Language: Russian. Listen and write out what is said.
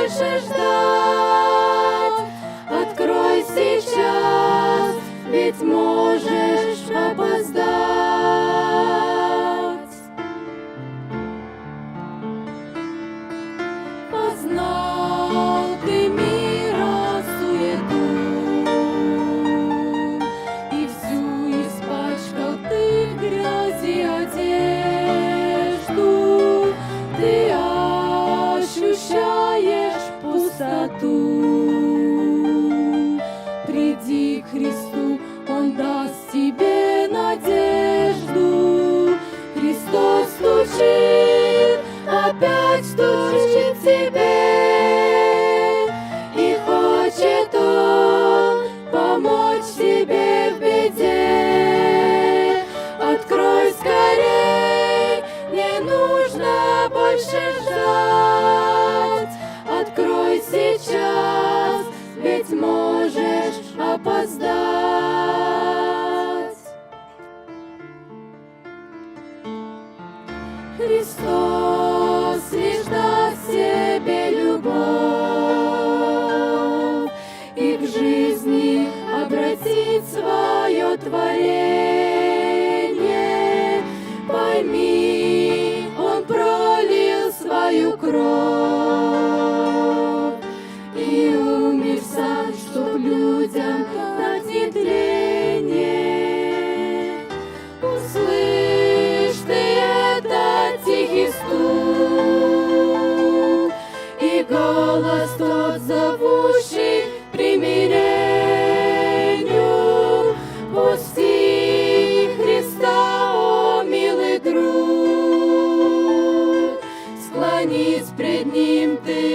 больше ждать. Открой сейчас, ведь можешь опоздать. Познал ты мира суету, и всю испачкал ты в грязи одежду. Ты ощущаешь пустоту. Приди к Христу, Он даст тебе надежду. Христос стучит, опять стучит тебе, и хочет Он помочь тебе в беде. Открой скорей, не нужно больше ждать. Открой сейчас, ведь можешь опоздать. Христос лишь даст себе любовь и в жизни обратит свое творение. Пойми, Он пролил свою кровь и умер сам, чтоб людям дать нетление. Услышь ты это, тихий стук, и голос тот, зовущий к примирению. Пусти Христа, о милый друг, склонись пред Ним ты